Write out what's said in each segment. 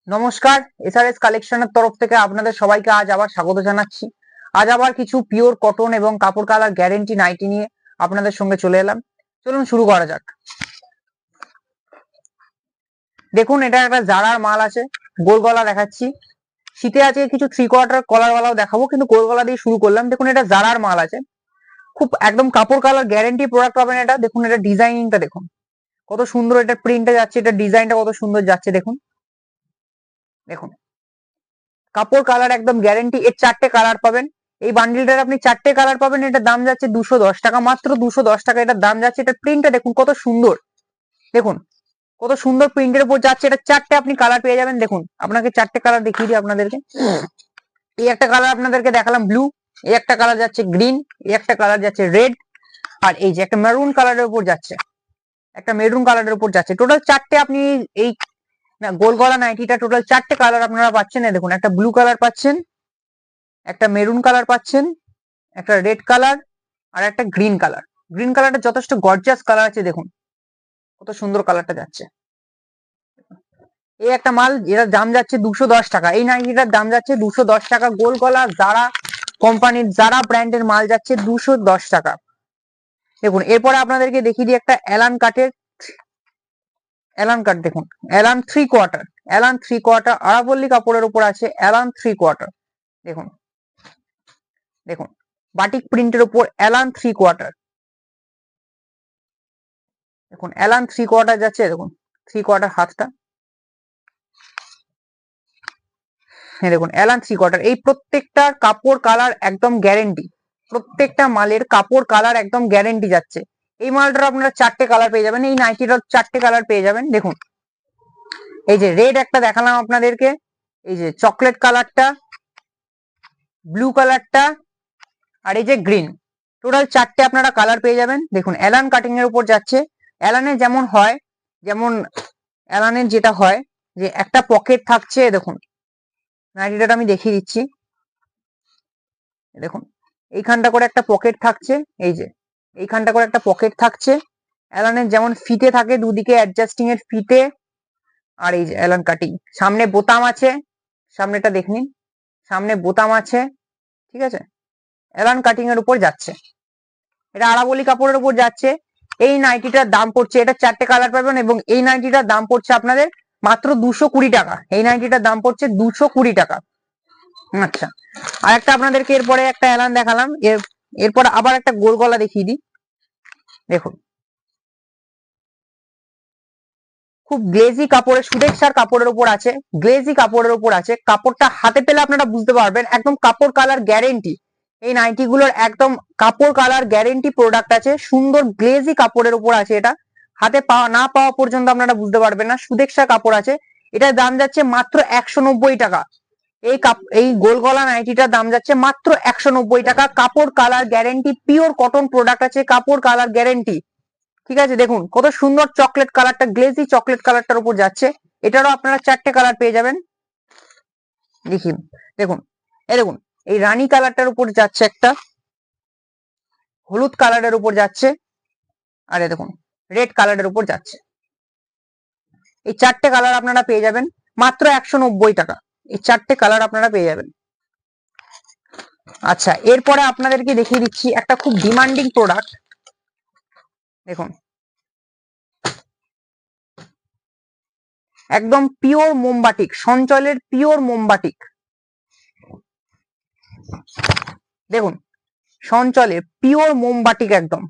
নমস্কার, এসআরএস কালেকশনের তরফ থেকে আপনাদের সবাইকে আজ আবার স্বাগত জানাচ্ছি। আজ আবার কিছু পিওর কটন এবং কাপড় কালার গ্যারেন্টি নাইটি নিয়ে আপনাদের সঙ্গে চলে এলাম। চলুন শুরু করা যাক। দেখুন, এটা একটা জারার মাল আছে, গোল গলা দেখাচ্ছি। শীতে আছে কিছু 3/4 কলার ওয়ালাও দেখাবো, কিন্তু গোল গলা দিয়ে শুরু করলাম। দেখুন, এটা জারার মাল আছে, খুব একদম কাপড় কালার গ্যারেন্টি প্রোডাক্ট পাবেন এটা। দেখুন, এটা ডিজাইনিংটা দেখুন কত সুন্দর, এটা প্রিন্টে যাচ্ছে, এটা ডিজাইনটা কত সুন্দর যাচ্ছে। দেখুন দেখুন কাপড় কালার একদম গ্যারেন্টি। এর 4টে কালার পাবেন। এই বান্ডিলটার আপনি 4টে কালার পাবেন। এটার দাম যাচ্ছে 210 টাকা, মাত্র 210 টাকা এটার দাম যাচ্ছে। এটার প্রিন্টটা দেখুন কত সুন্দর, দেখুন কত সুন্দর প্রিন্টের উপর যাচ্ছে। এটা 4টে আপনি কালার পেয়ে যাবেন। দেখুন, আপনাকে 4টে কালার দেখিয়ে দিই আপনাদেরকে। এই একটা কালার আপনাদেরকে দেখালাম ব্লু, এই একটা কালার যাচ্ছে গ্রিন, এই একটা কালার যাচ্ছে রেড, আর এই যে একটা মেরুন কালারের উপর যাচ্ছে, একটা মেরুন কালারের উপর যাচ্ছে। টোটাল 4টে আপনি এই না গোল গলা নাইটিটা টোটাল 4টে কালার আপনারা পাচ্ছেন। দেখুন, একটা ব্লু কালার পাচ্ছেন, একটা মেরুন কালার পাচ্ছেন, একটা রেড কালার, আর একটা গ্রিন কালার। গ্রিন কালারটা যথেষ্ট গর্জিয়াস কালার আছে। দেখুন কত সুন্দর কালারটা যাচ্ছে। এই একটা মাল, এটার দাম যাচ্ছে 210 টাকা। এই নাইটিটার দাম যাচ্ছে 210 টাকা। গোল গলা জারা কোম্পানির, জারা ব্র্যান্ডের মাল যাচ্ছে 210 টাকা। দেখুন, এরপরে আপনাদেরকে দেখিয়ে দিই একটা অ্যালান কাটের, অ্যালান কাট। দেখুন, অ্যালান 3/4, অ্যালান 3/4 আরাবল্লী কাপড়ের উপর আছে, অ্যালান 3/4। দেখুন দেখুন বাটিক প্রিন্টের উপর অ্যালান 3/4। দেখুন অ্যালান 3/4 যাচ্ছে। দেখুন 3/4 হাতটা, হ্যাঁ দেখুন অ্যালান 3/4। এই প্রত্যেকটার কাপড় কালার একদম গ্যারেন্টি, প্রত্যেকটা মালের কাপড় কালার একদম গ্যারেন্টি যাচ্ছে। এই মালটার আপনারা 4টে কালার পেয়ে যাবেন, এই নাইটিটার 4টে কালার পেয়ে যাবেন। দেখুন, এই যে রেড একটা দেখালাম আপনাদেরকে, এই যে চকলেট কালারটা, ব্লু কালারটা, আর এই যে গ্রিন। টোটাল 4টে আপনারা কালার পেয়ে যাবেন। দেখুন, অ্যালান কাটিং এর উপর যাচ্ছে। অ্যালানের যেমন হয়, যেমন অ্যালানের যেটা হয় যে একটা পকেট থাকছে। দেখুন নাইটিটা আমি দেখিয়ে দিচ্ছি। দেখুন, এইখানটা করে একটা পকেট থাকছে, এই যে এইখানটা করে একটা পকেট থাকছে। অ্যালানের যেমন ফিতে থাকে, দুদিকে অ্যাডজাস্টিং এর ফিতে, আর এই যে অ্যালান কাটিং। সামনে বোতাম আছে, সামনেটা দেখে নিন, সামনে বোতাম আছে, ঠিক আছে। অ্যালান কাটিং এর উপর যাচ্ছে, এটা আরাবলি কাপড়ের উপর যাচ্ছে। এই নাইটিটার দাম পড়ছে, এটা 4টে কালার পাবেন, এবং এই নাইটিটার দাম পড়ছে আপনাদের মাত্র 220 টাকা। এই নাইটিটার দাম পড়ছে 220 টাকা। আচ্ছা, আর একটা আপনাদেরকে এরপরে একটা অ্যালান দেখালাম, এরপর আবার একটা গোল গলা দেখিয়ে দিই। দেখুন, খুব গ্লেজি কাপড়ের, সুদেক্সার কাপড়ের উপর আছে, গ্লেজি কাপড়ের উপর আছে। কাপড়টা হাতে পেলে আপনারা বুঝতে পারবেন, একদম কাপড় কালার গ্যারেন্টি। এই নাইটি গুলোর একদম কাপড় কালার গ্যারেন্টি প্রোডাক্ট আছে, সুন্দর গ্লেজি কাপড়ের উপর আছে। এটা হাতে না পাওয়া পর্যন্ত আপনারা বুঝতে পারবেন না, সুদেক্সা কাপড় আছে। এটার দাম যাচ্ছে মাত্র 190 টাকা। এই গোল গলা নাইটিটার দাম যাচ্ছে মাত্র 190 টাকা। কাপড় colour guarantee, pure cotton product আছে, কাপড় কালার গ্যারেন্টি, ঠিক আছে। দেখুন কত সুন্দর চকলেট কালারটা, গ্লেজি চকলেট কালারটার উপর যাচ্ছে। এটারও আপনারা 4টে কালার পেয়ে যাবেন। দেখুন দেখুন দেখুন এই রানী কালারটার উপর যাচ্ছে, একটা হলুদ কালারের উপর যাচ্ছে, আর দেখুন রেড কালারের উপর যাচ্ছে। এই 4টে কালার আপনারা পেয়ে যাবেন মাত্র 190 টাকা। এই 4টে কালার আপনারা পেয়ে যাবেন। আচ্ছা, এরপরে আপনাদেরকে দেখিয়ে দিচ্ছি একটা খুব ডিমান্ডিং প্রোডাক্ট। দেখুন, একদম পিওর মোমবাটিক, সঞ্চলের পিওর মোমবাটিক। দেখুন, সঞ্চলের পিওর মোমবাটিক, একদম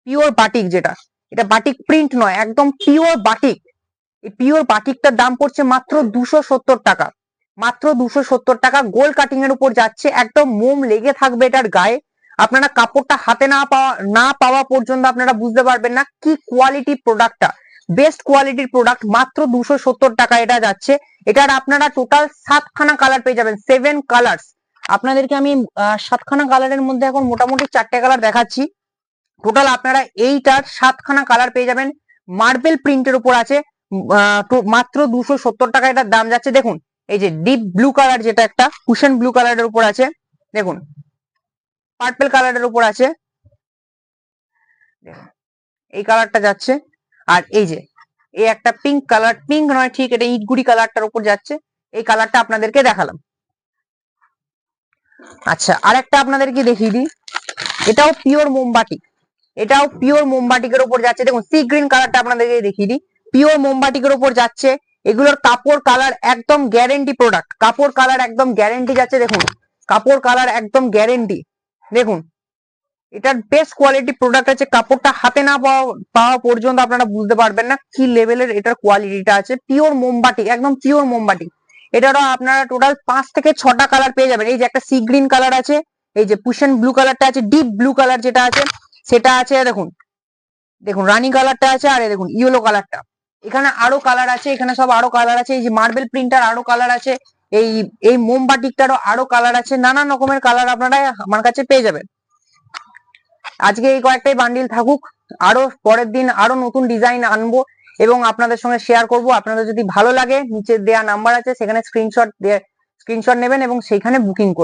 পিওর বাটিক, যেটা এটা বাটিক প্রিন্ট নয়, একদম পিওর বাটিক। এই পিওর বাটিকটার দাম পড়ছে মাত্র 270 টাকা, মাত্র 270 টাকা। গোল কাটিং এর উপর যাচ্ছে, একদম মোম লেগে থাকবে এটার গায়ে। আপনারা কাপড়টা হাতে না পাওয়া পর্যন্ত আপনারা বুঝতে পারবেন না কি কোয়ালিটি প্রোডাক্টটা, বেস্ট কোয়ালিটির প্রোডাক্ট। মাত্র 270 টাকা এটা যাচ্ছে। এটার আপনারা টোটাল 7খানা কালার পেয়ে যাবেন, 7 কালার্স। আপনাদেরকে আমি 7খানা কালারের মধ্যে এখন মোটামুটি 4টে কালার দেখাচ্ছি। টোটাল আপনারা এইটার 7খানা কালার পেয়ে যাবেন। মার্বেল প্রিন্টের উপর আছে, মাত্র 270 টাকা এটার দাম যাচ্ছে। দেখুন, এই যে ডিপ ব্লু কালার, যেটা একটা কুশন ব্লু কালারের উপর আছে। দেখুন, পার্পল কালারের উপর আছে, এই কালারটা যাচ্ছে। আর এই যে এই একটা পিঙ্ক কালার, পিঙ্ক নয় ঠিক, এটা ইটগুড়ি কালারটার উপর যাচ্ছে, এই কালারটা আপনাদেরকে দেখালাম। আচ্ছা, আর একটা আপনাদেরকে দেখিয়ে দিই, এটাও পিওর মোমবাটি, এটাও পিওর মোমবাটিকের উপর যাচ্ছে। দেখুন সি গ্রিন কালারটা আপনাদেরকে দেখিয়ে দিই, পিওর মোমবাটিকের উপর যাচ্ছে। এগুলোর কাপড় কালার একদম গ্যারেন্টি প্রোডাক্ট, কাপড় কালার একদম গ্যারেন্টি যাচ্ছে। দেখুন কাপড় কালার একদম গ্যারেন্টি। দেখুন এটার বেস্ট কোয়ালিটি প্রোডাক্ট আছে, কাপড়টা হাতে না পাওয়া পর্যন্ত আপনারা বুঝতে পারবেন না কি লেভেলের এটার কোয়ালিটিটা আছে। পিওর মোমবাটি, একদম পিওর মোমবাটি। এটারও আপনারা টোটাল 5 থেকে 6টা কালার পেয়ে যাবেন। এই যে একটা সি গ্রিন কালার আছে, এই যে পুশন ব্লু কালারটা আছে, ডিপ ব্লু কালার যেটা আছে সেটা আছে, দেখুন দেখুন রানী কালারটা আছে, আর দেখুন ইয়েলো কালারটা। এখানে আরো কালার আছে, এখানে সব আরো কালার আছে। এই যে মার্বেল প্রিন্টার আরো কালার আছে, এই এই মোমবাটিকটারও আরো কালার আছে, নানান রকমের কালার আপনারা আমার কাছে পেয়ে যাবেন। আজকে এই কয়েকটাই বান্ডিল থাকুক, আরো পরের দিন আরো নতুন ডিজাইন আনবো এবং আপনাদের সঙ্গে শেয়ার করব। আপনাদের যদি ভালো লাগে নিচে দেওয়া নাম্বার আছে, সেখানে স্ক্রিনশট নেবেন এবং সেখানে বুকিং করবেন।